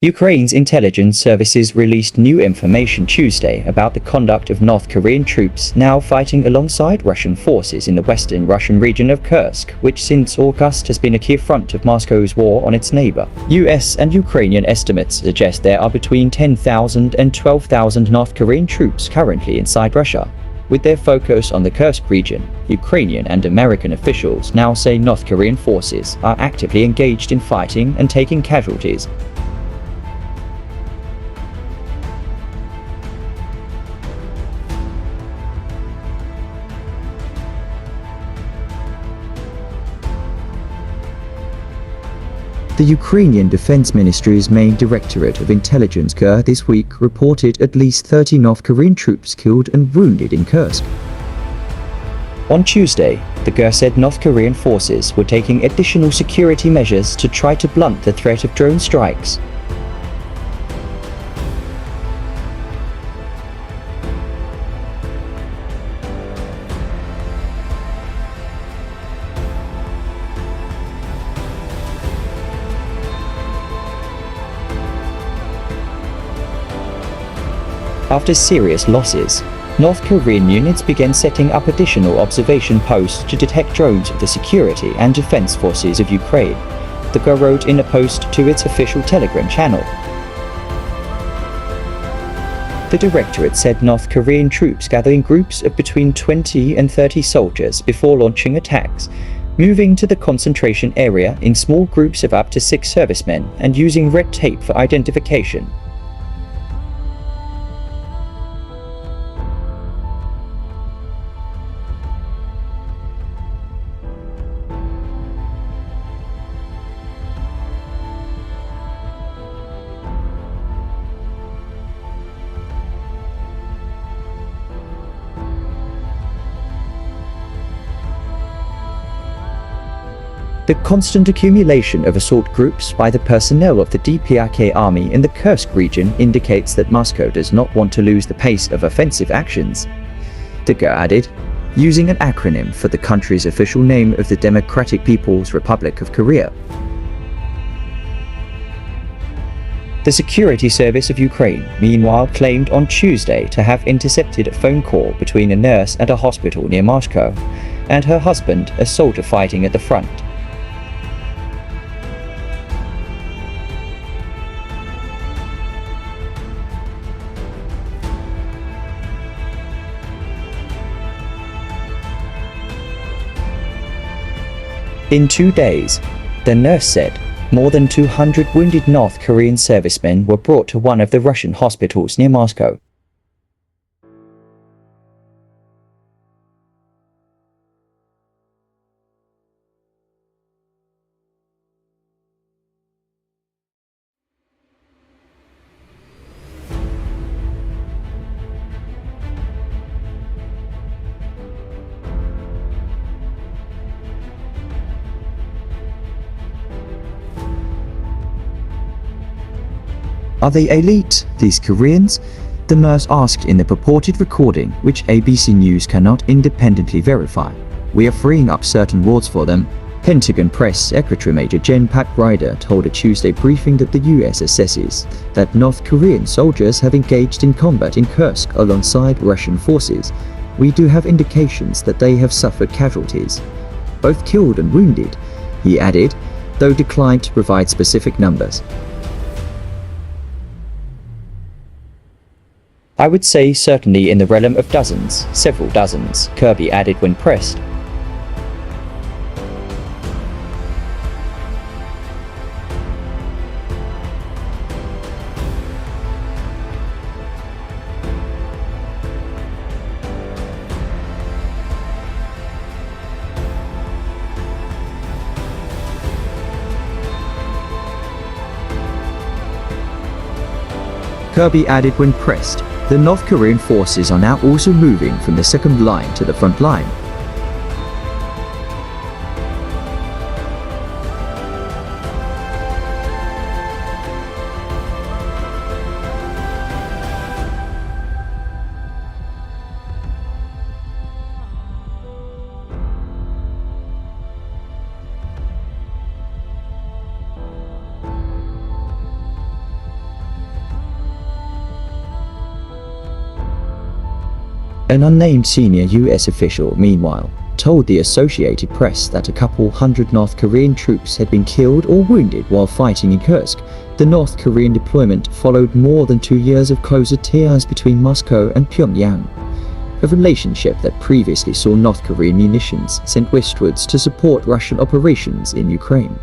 Ukraine's intelligence services released new information Tuesday about the conduct of North Korean troops now fighting alongside Russian forces in the western Russian region of Kursk, which since August has been a key front of Moscow's war on its neighbor. US and Ukrainian estimates suggest there are between 10,000 and 12,000 North Korean troops currently inside Russia. With their focus on the Kursk region, Ukrainian and American officials now say North Korean forces are actively engaged in fighting and taking casualties. The Ukrainian Defense Ministry's main Directorate of Intelligence GUR this week reported at least 30 North Korean troops killed and wounded in Kursk. On Tuesday, the GUR said North Korean forces were taking additional security measures to try to blunt the threat of drone strikes. After serious losses, North Korean units began setting up additional observation posts to detect drones of the security and defense forces of Ukraine, the GUR wrote in a post to its official Telegram channel. The Directorate said North Korean troops gather in groups of between 20 and 30 soldiers before launching attacks, moving to the concentration area in small groups of up to 6 servicemen and using red tape for identification. The constant accumulation of assault groups by the personnel of the DPRK army in the Kursk region indicates that Moscow does not want to lose the pace of offensive actions. The GUR added, using an acronym for the country's official name of the Democratic People's Republic of Korea. The Security Service of Ukraine, meanwhile, claimed on Tuesday to have intercepted a phone call between a nurse at a hospital near Moscow and her husband, a soldier fighting at the front. In 2 days, the nurse said, more than 200 wounded North Korean servicemen were brought to one of the Russian hospitals near Moscow. Are they elite, these Koreans? The nurse asked in the purported recording, which ABC News cannot independently verify. We are freeing up certain wards for them. Pentagon Press Secretary Major Jen Pat Ryder told a Tuesday briefing that the US assesses that North Korean soldiers have engaged in combat in Kursk alongside Russian forces. We do have indications that they have suffered casualties, both killed and wounded, he added, though declined to provide specific numbers. I would say certainly in the realm of dozens, several dozens, Kirby added when pressed. Kirby added when pressed, the North Korean forces are now also moving from the second line to the front line. An unnamed senior US official, meanwhile, told the Associated Press that a couple hundred North Korean troops had been killed or wounded while fighting in Kursk. The North Korean deployment followed more than 2 years of closer ties between Moscow and Pyongyang, a relationship that previously saw North Korean munitions sent westwards to support Russian operations in Ukraine.